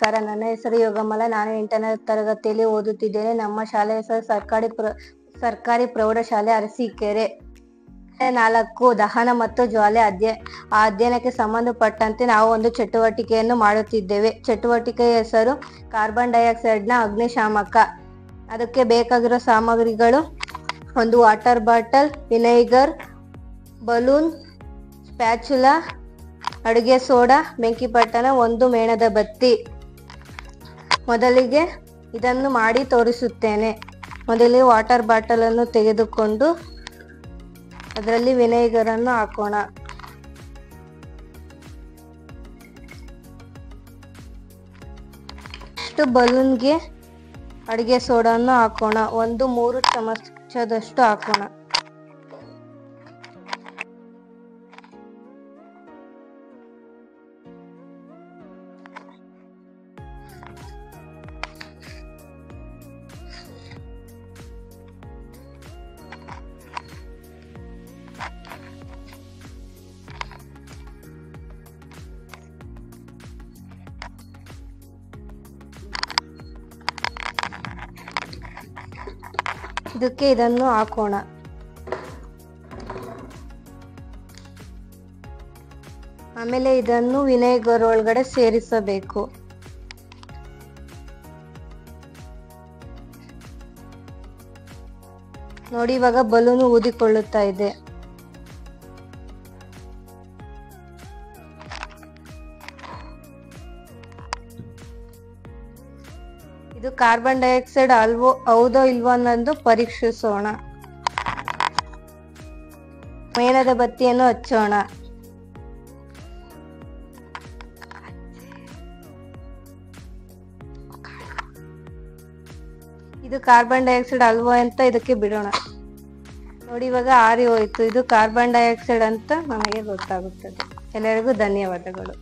ನಮಸ್ಕಾರ. ನನ್ನ ಹೆಸರು ಯೋಗಮಾಲ. ನಾನು 8ನೇ ತರಗತಿಯಲ್ಲಿ ಓದುತ್ತಿದ್ದೇನೆ. ನಮ್ಮ ಶಾಲೆಯ ಹೆಸರು ಸರ್ಕಾರಿ ಪ್ರೌಢಶಾಲೆ ಅರಸೀಕೆರೆ. 4 ದಹನ ಮತ್ತು ಜ್ವಾಲೆ ಅಧ್ಯಯನಕ್ಕೆ ಸಂಬಂಧಪಟ್ಟಂತೆ ನಾವು ಒಂದು ಚಟುವಟಿಕೆಯನ್ನು ಮಾಡುತ್ತಿದ್ದೇವೆ. ಚಟುವಟಿಕೆಯ ಹೆಸರು ಕಾರ್ಬನ್ ಡೈಆಕ್ಸೈಡ್ನ ಅಗ್ನಿಶಾಮಕ. ಅದಕ್ಕೆ ಬೇಕಾಗಿರೋ ಸಾಮಗ್ರಿಗಳು: ಒಂದು water bottle, vinegar, balloon, spatula, ಅಡುಗೆ ಸೋಡಾ, ಬೆಂಕಿಪಟ್ಟಣ, ಒಂದು ಮೇಣದ ಬತ್ತಿ. ಮೊದಲಿಗೆ ಇದನ್ನು ಮಾಡಿ ತೋರಿಸುತ್ತೇನೆ. ಮೊದಲಿಗೆ ವಾಟರ್ ಬಾಟಲ್ ಅನ್ನು ತೆಗೆದುಕೊಂಡು ಅದರಲ್ಲಿ ವಿನೆಗರ್ ಅನ್ನು ಹಾಕೋಣ. ಇಷ್ಟು ಬಲೂನ್ಗೆ ಅಡುಗೆ ಸೋಡಾವನ್ನು ಹಾಕೋಣ. 3 ಚಮಚದಷ್ಟು ಹಾಕೋಣ. ಇದಕ್ಕೆ ಇದನ್ನು ಹಾಕೋಣ. ಆಮೇಲೆ ಇದನ್ನು ವಿನೆಗರ್ ಒಳಗಡೆ ಸೇರಿಸಬೇಕು. ನೋಡಿ, ಇವಾಗ ಬಲೂನು ಊದಿಕೊಳ್ಳುತ್ತಾ ಇದೆ. ಇದು ಕಾರ್ಬನ್ ಡೈಆಕ್ಸೈಡ್ ಹೌದೋ ಇಲ್ವೋ ಅನ್ನೋದು ಪರೀಕ್ಷಿಸೋಣ. ಮೇಣದ ಬತ್ತಿಯನ್ನು ಹಚ್ಚೋಣ. ಇದು ಕಾರ್ಬನ್ ಡೈಆಕ್ಸೈಡ್ ಅಲ್ವೋ ಅಂತ ಇದಕ್ಕೆ ಬಿಡೋಣ. ನೋಡಿ, ಇವಾಗ ಆರಿ ಹೋಯ್ತು. ಇದು ಕಾರ್ಬನ್ ಡೈಆಕ್ಸೈಡ್ ಅಂತ ನಮಗೆ ಗೊತ್ತಾಗುತ್ತದೆ. ಎಲ್ಲರಿಗೂ ಧನ್ಯವಾದಗಳು.